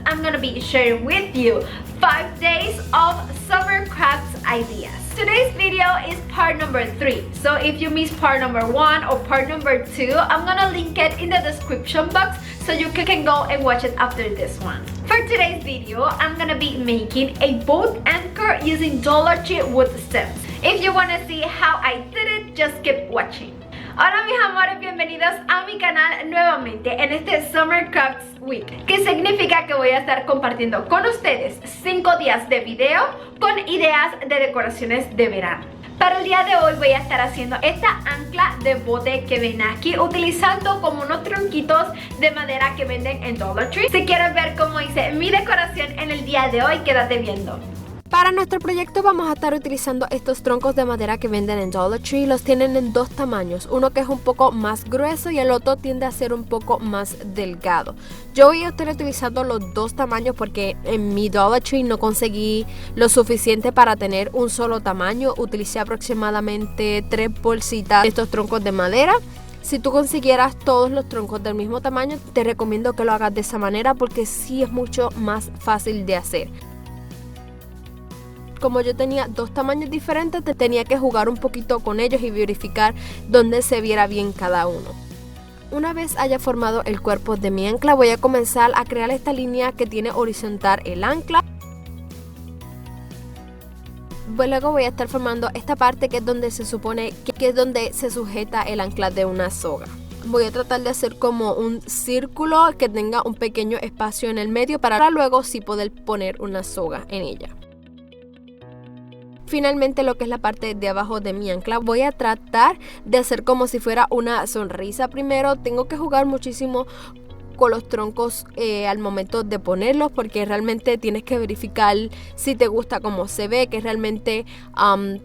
I'm gonna be sharing with you 5 days of summer crafts ideas. Today's video is part number 3. So if you missed part number 1 or part number 2, I'm gonna link it in the description box so you can go and watch it after this one. For today's video, I'm gonna be making a boat anchor using Dollar Tree wood stems. If you wanna see how I did it, just keep watching. Hola mis amores, bienvenidos a mi canal nuevamente en este Summer Crafts Week, que significa que voy a estar compartiendo con ustedes 5 días de video con ideas de decoraciones de verano. Para el día de hoy voy a estar haciendo esta ancla de bote que ven aquí, utilizando como unos tronquitos de madera que venden en Dollar Tree. Si quieres ver cómo hice mi decoración en el día de hoy, quédate viendo. Para nuestro proyecto vamos a estar utilizando estos troncos de madera que venden en Dollar Tree. Los tienen en 2 tamaños, uno que es un poco más grueso y el otro tiende a ser un poco más delgado. Yo voy a estar utilizando los 2 tamaños porque en mi Dollar Tree no conseguí lo suficiente para tener un solo tamaño. Utilicé aproximadamente 3 bolsitas de estos troncos de madera. Si tú consiguieras todos los troncos del mismo tamaño, te recomiendo que lo hagas de esa manera porque sí es mucho más fácil de hacer. Como yo tenía 2 tamaños diferentes, tenía que jugar un poquito con ellos y verificar dónde se viera bien cada uno. Una vez haya formado el cuerpo de mi ancla, voy a comenzar a crear esta línea que tiene horizontal el ancla. Luego voy a estar formando esta parte que es donde se supone que es donde se sujeta el ancla de una soga. Voy a tratar de hacer como un círculo que tenga un pequeño espacio en el medio para luego sí poder poner una soga en ella. Finalmente, lo que es la parte de abajo de mi ancla, voy a tratar de hacer como si fuera una sonrisa. Primero tengo que jugar muchísimo con los troncos al momento de ponerlos, porque realmente tienes que verificar si te gusta cómo se ve, que realmente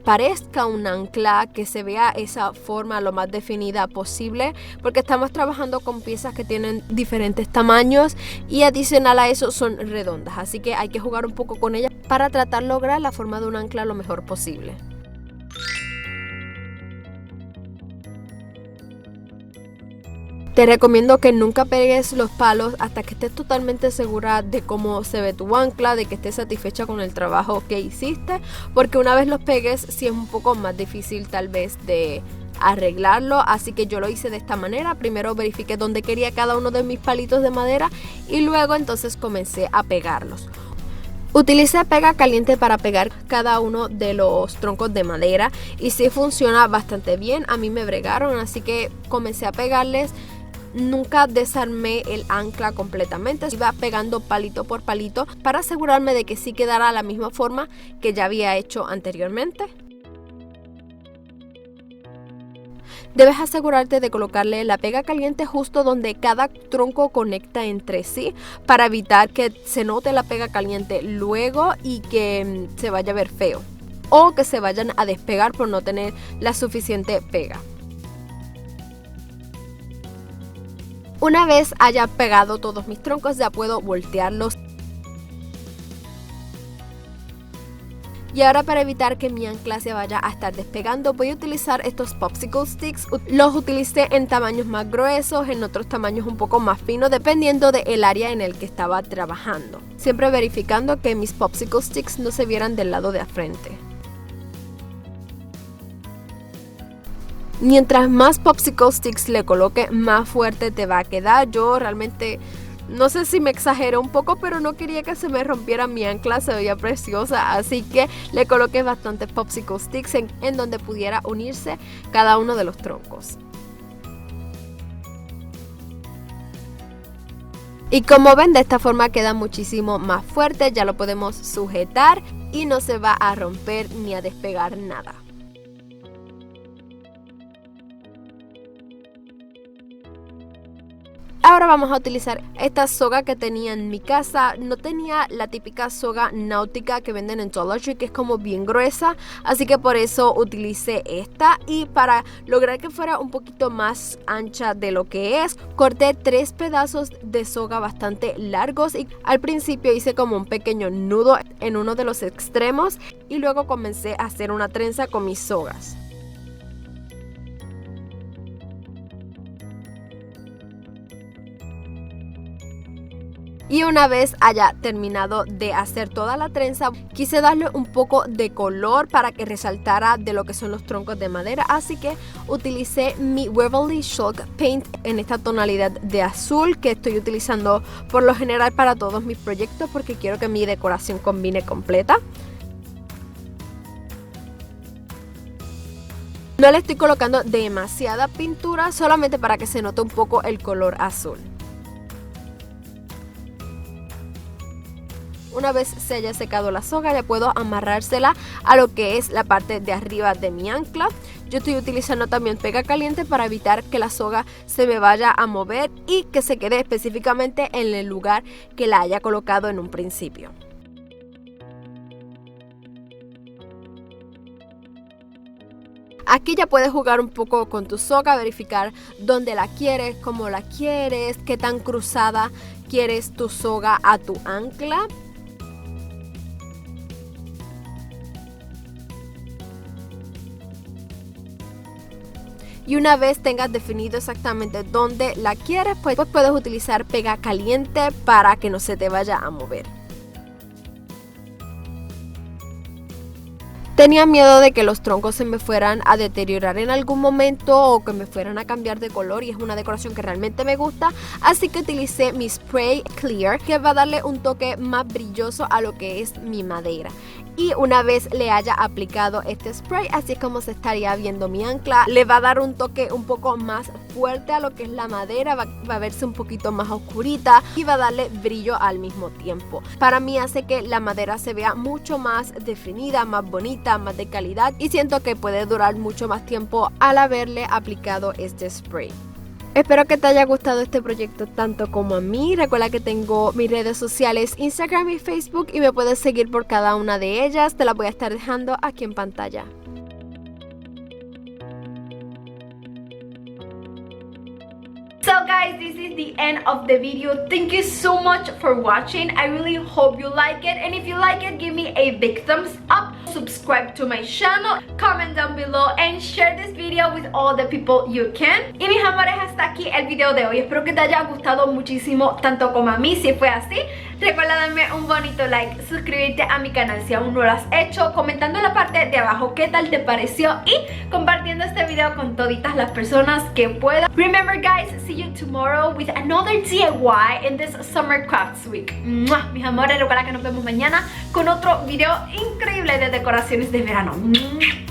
parezca un ancla, que se vea esa forma lo más definida posible, porque estamos trabajando con piezas que tienen diferentes tamaños y adicional a eso son redondas, así que hay que jugar un poco con ellas para tratar de lograr la forma de un ancla lo mejor posible. Te recomiendo que nunca pegues los palos hasta que estés totalmente segura de cómo se ve tu ancla, de que estés satisfecha con el trabajo que hiciste, porque una vez los pegues sí es un poco más difícil tal vez de arreglarlo, así que yo lo hice de esta manera. Primero verifiqué dónde quería cada uno de mis palitos de madera y luego entonces comencé a pegarlos. Utilicé pega caliente para pegar cada uno de los troncos de madera y sí funciona bastante bien. A mí me bregaron, así que comencé a pegarles. Nunca desarmé el ancla completamente, iba pegando palito por palito para asegurarme de que sí quedara la misma forma que ya había hecho anteriormente. Debes asegurarte de colocarle la pega caliente justo donde cada tronco conecta entre sí para evitar que se note la pega caliente luego y que se vaya a ver feo o que se vayan a despegar por no tener la suficiente pega. Una vez haya pegado todos mis troncos, ya puedo voltearlos. Y ahora, para evitar que mi ancla se vaya a estar despegando, voy a utilizar estos popsicle sticks. Los utilicé en tamaños más gruesos, en otros tamaños un poco más finos, dependiendo del área en el que estaba trabajando. Siempre verificando que mis popsicle sticks no se vieran del lado de frente. Mientras más popsicle sticks le coloque, más fuerte te va a quedar. Yo realmente no sé si me exageré un poco, pero no quería que se me rompiera mi ancla, se veía preciosa, así que le coloqué bastantes popsicle sticks en donde pudiera unirse cada uno de los troncos. Y como ven, de esta forma queda muchísimo más fuerte, ya lo podemos sujetar y no se va a romper ni a despegar nada. Ahora vamos a utilizar esta soga que tenía en mi casa. No tenía la típica soga náutica que venden en Dollar Tree, que es como bien gruesa, así que por eso utilicé esta. Y para lograr que fuera un poquito más ancha de lo que es, corté 3 pedazos de soga bastante largos y al principio hice como un pequeño nudo en uno de los extremos y luego comencé a hacer una trenza con mis sogas. Y una vez haya terminado de hacer toda la trenza, quise darle un poco de color para que resaltara de lo que son los troncos de madera, así que utilicé mi Waverly Shulk Paint en esta tonalidad de azul que estoy utilizando por lo general para todos mis proyectos porque quiero que mi decoración combine completa. No le estoy colocando demasiada pintura, solamente para que se note un poco el color azul. Una vez se haya secado la soga, ya puedo amarrársela a lo que es la parte de arriba de mi ancla. Yo estoy utilizando también pega caliente para evitar que la soga se me vaya a mover y que se quede específicamente en el lugar que la haya colocado en un principio. Aquí ya puedes jugar un poco con tu soga, verificar dónde la quieres, cómo la quieres, qué tan cruzada quieres tu soga a tu ancla. Y una vez tengas definido exactamente dónde la quieres, pues puedes utilizar pega caliente para que no se te vaya a mover. Tenía miedo de que los troncos se me fueran a deteriorar en algún momento o que me fueran a cambiar de color, y es una decoración que realmente me gusta, así que utilicé mi spray clear que va a darle un toque más brilloso a lo que es mi madera. Y una vez le haya aplicado este spray, así es como se estaría viendo mi ancla. Le va a dar un toque un poco más fuerte a lo que es la madera, va a verse un poquito más oscurita y va a darle brillo al mismo tiempo. Para mí hace que la madera se vea mucho más definida, más bonita, más de calidad, y siento que puede durar mucho más tiempo al haberle aplicado este spray. Espero que te haya gustado este proyecto tanto como a mí. Recuerda que tengo mis redes sociales, Instagram y Facebook, y me puedes seguir por cada una de ellas. Te las voy a estar dejando aquí en pantalla. So guys, this is the end of the video. Thank you so much for watching. I really hope you like it, and if you like it, give me a big thumbs up, subscribe to my channel, comment down below, and share this video with all the people you can. Y mis amores, hasta aquí el video de hoy. Espero que te haya gustado muchísimo, tanto como a mí. Si fue así, recuerda darme un bonito like, suscribirte a mi canal si aún no lo has hecho, comentando en la parte de abajo qué tal te pareció y compartiendo este video con toditas las personas que puedan. Remember guys, see you tomorrow with another DIY in this Summer Crafts Week. ¡Mua! Mis amores, recuerda que nos vemos mañana con otro video increíble de decoraciones de verano. ¡Mua!